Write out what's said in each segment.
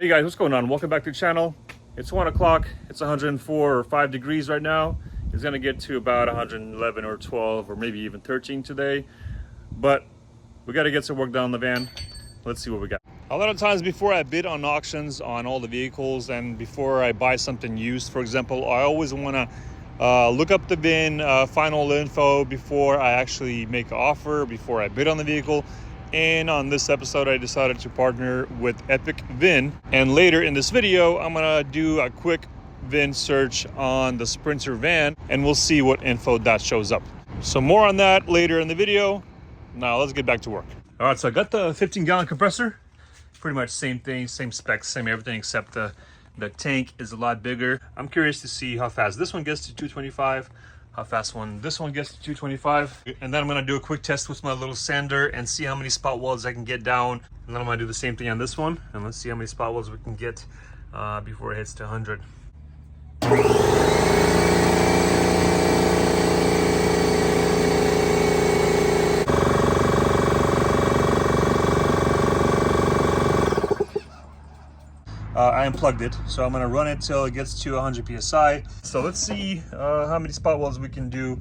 Hey guys, what's going on? Welcome back to the channel. It's 1 o'clock. It's 104 or 5 degrees right now. It's gonna get to about 111 or 12 or maybe even 13 today. But we gotta get some work done on the van. Let's see what we got. A lot of times before I bid on auctions on all the vehicles and before I buy something used, for example, I always wanna look up the VIN, final info before I actually make an offer, before I bid on the vehicle. And on this episode, I decided to partner with Epic VIN. And later in this video, I'm gonna do a quick VIN search on the Sprinter van and we'll see what info that shows up. So more on that later in the video. Now let's get back to work. All right, so I got the 15-gallon compressor. Pretty much same thing, same specs, same everything, except the tank is a lot bigger. I'm curious to see how fast this one gets to 225. How fast this one gets to 225. And then I'm gonna do a quick test with my little sander and see how many spot welds I can get down. And then I'm gonna do the same thing on this one. And let's see how many spot welds we can get before it hits to 100. I unplugged it, so I'm gonna run it till it gets to 100 psi. So let's see how many spot welds we can do.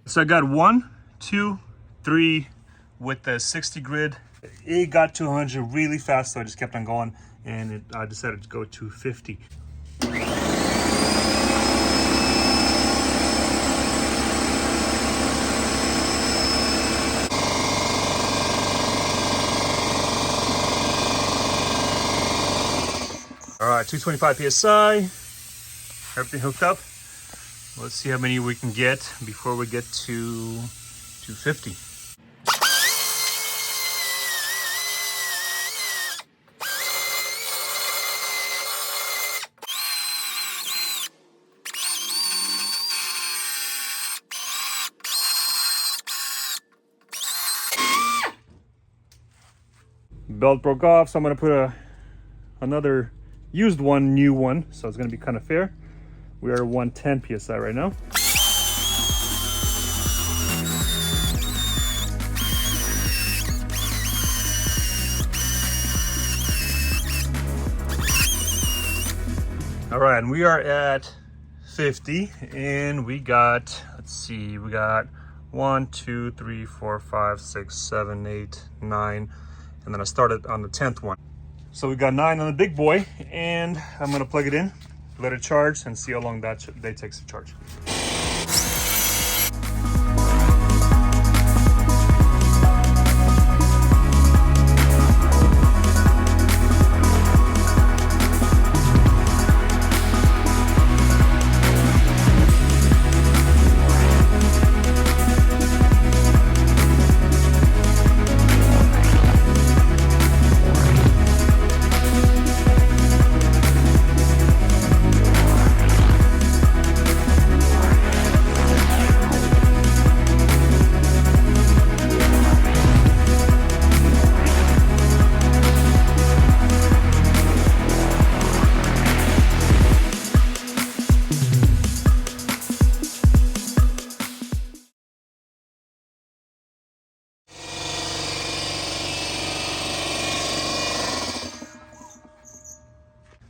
So I got 1, 2, 3 with the 60 grid. It got to 100 really fast, so I just kept on going, and I decided to go to 50. All right, 225 psi, everything hooked up. Let's see how many we can get before we get to 250. Belt broke off, so I'm gonna put another used one, new one, so it's gonna be kind of fair. We are 110 psi right now. All right, and we are at 50, and we got, let's see, we got 1, 2, 3, 4, 5, 6, 7, 8, 9. And then I started on the 10th one. So we got 9 on the big boy, and I'm gonna plug it in, let it charge, and see how long that takes to charge.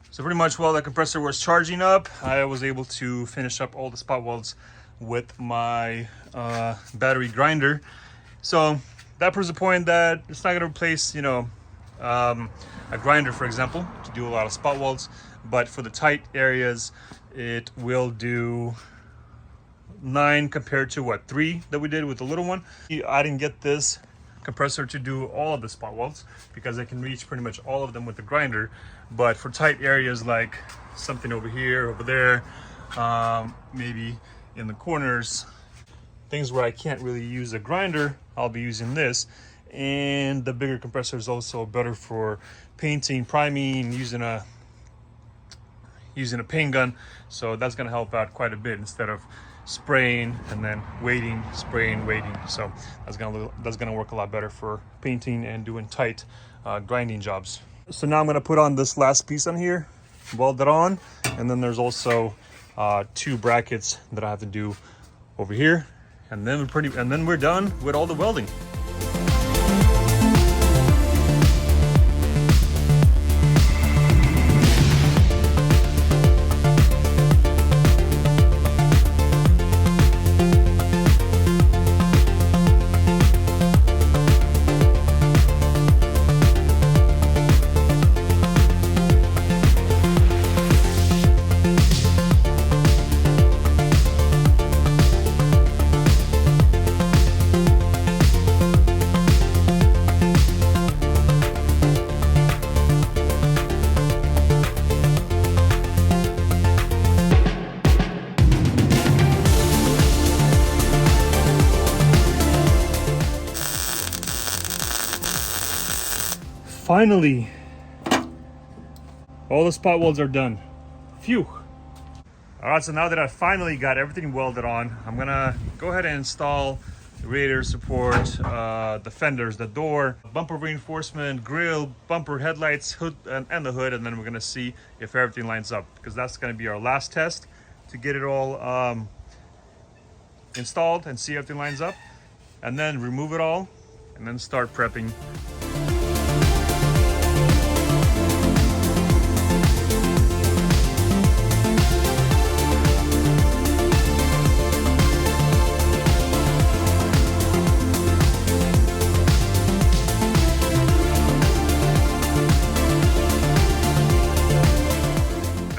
So pretty much while the compressor was charging up, I was able to finish up all the spot welds with my battery grinder. So that proves the point that it's not gonna replace, you know, a grinder, for example, to do a lot of spot welds, but for the tight areas, it will do 9 compared to what, 3 that we did with the little one. I didn't get this compressor to do all of the spot welds because I can reach pretty much all of them with the grinder, but for tight areas like something over here, over there, maybe in the corners, things where I can't really use a grinder, I'll be using this. And the bigger compressor is also better for painting, priming, using a paint gun, so that's going to help out quite a bit instead of spraying and then waiting, spraying, waiting. So that's gonna work a lot better for painting and doing tight grinding jobs. So now I'm gonna put on this last piece on here, weld it on, and then there's also 2 brackets that I have to do over here, and then we're done with all the welding. Finally, all the spot welds are done. Phew. All right, so now that I finally got everything welded on, I'm gonna go ahead and install the radiator support, the fenders, the door, bumper reinforcement, grill, bumper, headlights, hood, and the hood, and then we're gonna see if everything lines up, because that's gonna be our last test to get it all installed and see if everything lines up, and then remove it all, and then start prepping.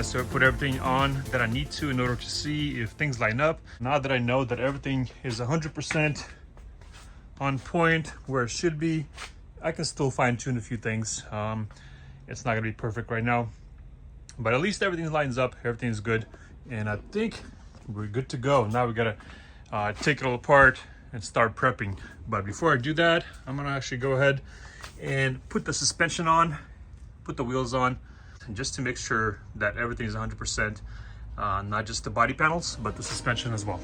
So I put everything on that I need to in order to see if things line up. Now that I know that everything is 100% on point where it should be, I can still fine tune a few things. It's not gonna be perfect right now, but at least everything lines up, everything's good. And I think we're good to go. Now we gotta take it all apart and start prepping. But before I do that, I'm gonna actually go ahead and put the suspension on, put the wheels on, just to make sure that everything is 100%, not just the body panels, but the suspension as well.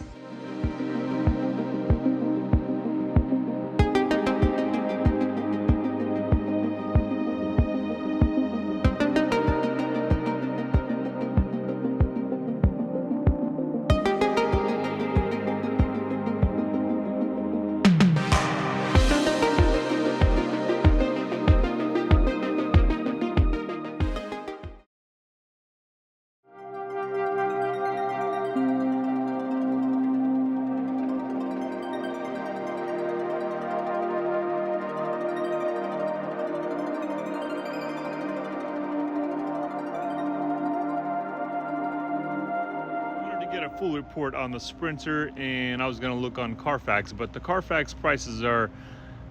Get a full report on the Sprinter, and I was going to look on Carfax, but the Carfax prices are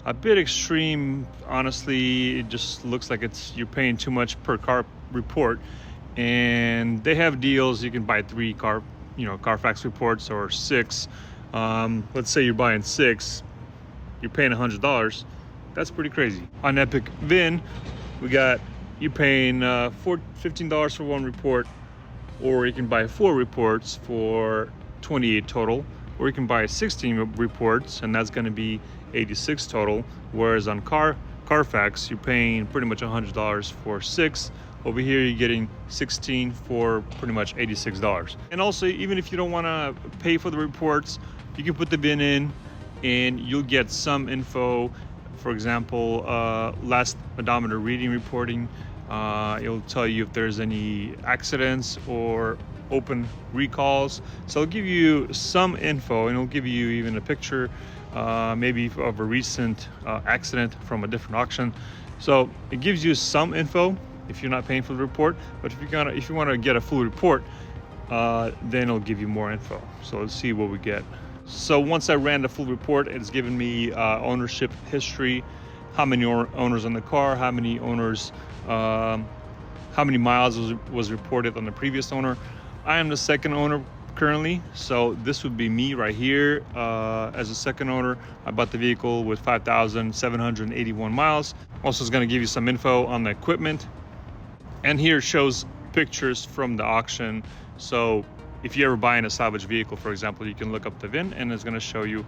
a bit extreme. Honestly, it just looks like you're paying too much per car report, and they have deals. You can buy 3 Carfax reports or 6. Let's say you're buying 6, you're paying $100. That's pretty crazy. On Epic VIN, you're paying $15 for 1 report, or you can buy 4 reports for $28 total, or you can buy 16 reports, and that's going to be $86 total. Whereas on Carfax, you're paying pretty much $100 for 6. Over here, you're getting 16 for pretty much $86. And also, even if you don't want to pay for the reports, you can put the VIN in, and you'll get some info. For example, last odometer reading reporting. It'll tell you if there's any accidents or open recalls. So it'll give you some info, and it'll give you even a picture maybe of a recent accident from a different auction. So it gives you some info if you're not paying for the report, but if you want to get a full report, then it'll give you more info. So let's see what we get. So once I ran the full report, it's given me ownership history, how many owners on the car, how many owners, how many miles was reported on the previous owner. I am the second owner currently, so this would be me right here as a second owner. I bought the vehicle with 5,781 miles. Also, it's going to give you some info on the equipment, and here it shows pictures from the auction. So if you're ever buying a salvage vehicle, for example, you can look up the VIN and it's going to show you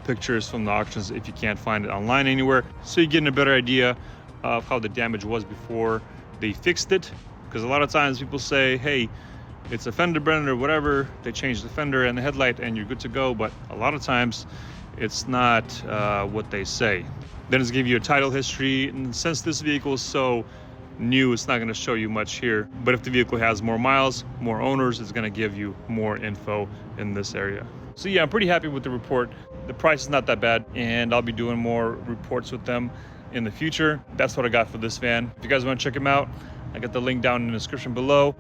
pictures from the auctions if you can't find it online anywhere. So you're getting a better idea of how the damage was before they fixed it. Because a lot of times people say, hey, it's a fender bender or whatever, they changed the fender and the headlight and you're good to go. But a lot of times it's not what they say. Then it's give you a title history, and since this vehicle is so new, it's not going to show you much here. But if the vehicle has more miles, more owners, it's going to give you more info in this area. So yeah, I'm pretty happy with the report. The price is not that bad, and I'll be doing more reports with them in the future. That's what I got for this van. If you guys want to check them out, I got the link down in the description below.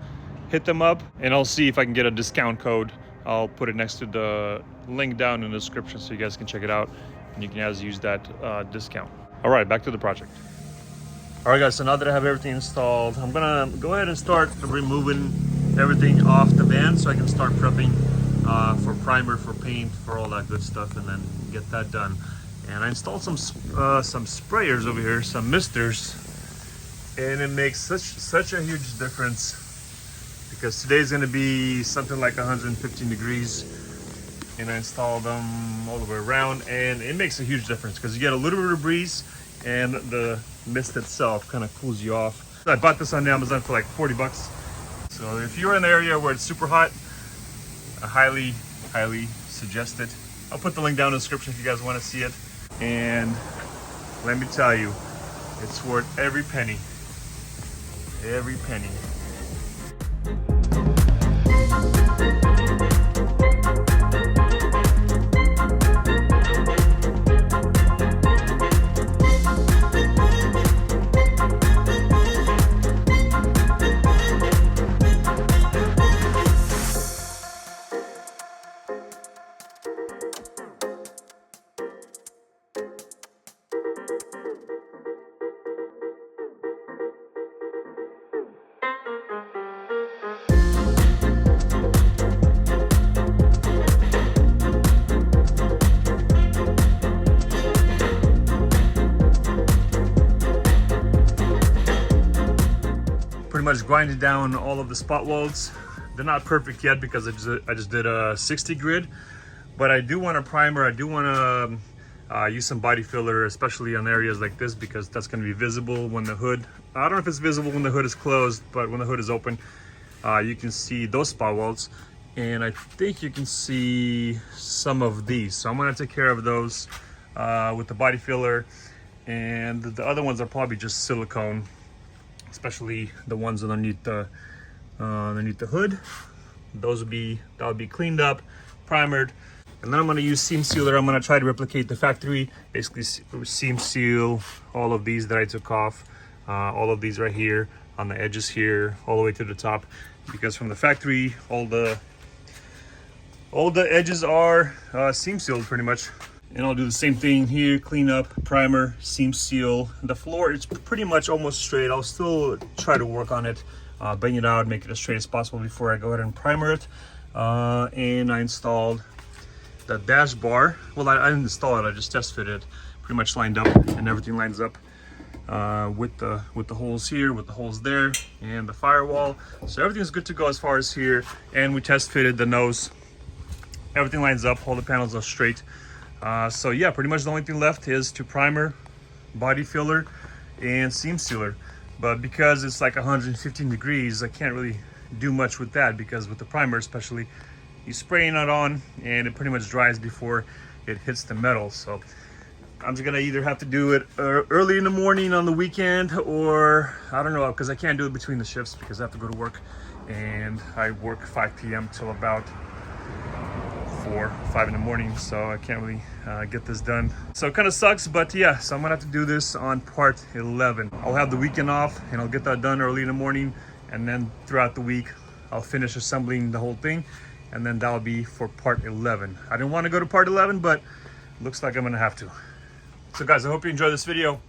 Hit them up and I'll see if I can get a discount code. I'll put it next to the link down in the description so you guys can check it out and you can always use that discount. All right, back to the project. All right guys, so now that I have everything installed, I'm gonna go ahead and start removing everything off the van so I can start prepping for primer, for paint, for all that good stuff, and then get that done. And I installed some sprayers over here, some misters, and it makes such a huge difference because today's gonna be something like 115 degrees. And I installed them all the way around, and it makes a huge difference because you get a little bit of breeze and the mist itself kind of cools you off. I bought this on Amazon for like 40 bucks. So if you're in an area where it's super hot, I highly suggest it. I'll put the link down in the description if you guys want to see it. And let me tell you, it's worth every penny. Every penny. Pretty much grinded down all of the spot welds. They're not perfect yet because I just did a 60 grid, but I do want a primer. I do want to use some body filler, especially on areas like this, because that's going to be visible when the hood, I don't know if it's visible when the hood is closed, but when the hood is open, you can see those spot welds, and I think you can see some of these. So I'm going to take care of those with the body filler, and the other ones are probably just silicone, especially the ones underneath the hood. That'll be cleaned up, primered, and then I'm going to use seam sealer. I'm going to try to replicate the factory, basically seam seal all of these that I took off, all of these right here on the edges here, all the way to the top, because from the factory all the edges are seam sealed pretty much. And I'll do the same thing here, clean up, primer, seam seal. The floor is pretty much almost straight. I'll still try to work on it, bang it out, make it as straight as possible before I go ahead and primer it. And I installed the dash bar. Well, I didn't install it, I just test fitted it. Pretty much lined up, and everything lines up with the holes here, with the holes there, and the firewall. So everything's good to go as far as here. And we test fitted the nose. Everything lines up, all the panels are straight. So yeah, pretty much the only thing left is to primer, body filler, and seam sealer. But because it's like 115 degrees, I can't really do much with that, because with the primer especially, you spraying it on and it pretty much dries before it hits the metal. So I'm just gonna either have to do it early in the morning on the weekend, or I don't know, because I can't do it between the shifts because I have to go to work, and I work 5 p.m. till about 5 in the morning, so I can't really get this done. So it kind of sucks, but yeah, so I'm gonna have to do this on part 11. I'll have the weekend off and I'll get that done early in the morning, and then throughout the week I'll finish assembling the whole thing, and then that'll be for part 11. I didn't want to go to part 11, but looks like I'm gonna have to. So guys, I hope you enjoyed this video.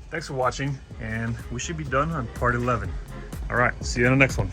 Thanks for watching, and we should be done on part 11. All right, see you in the next one.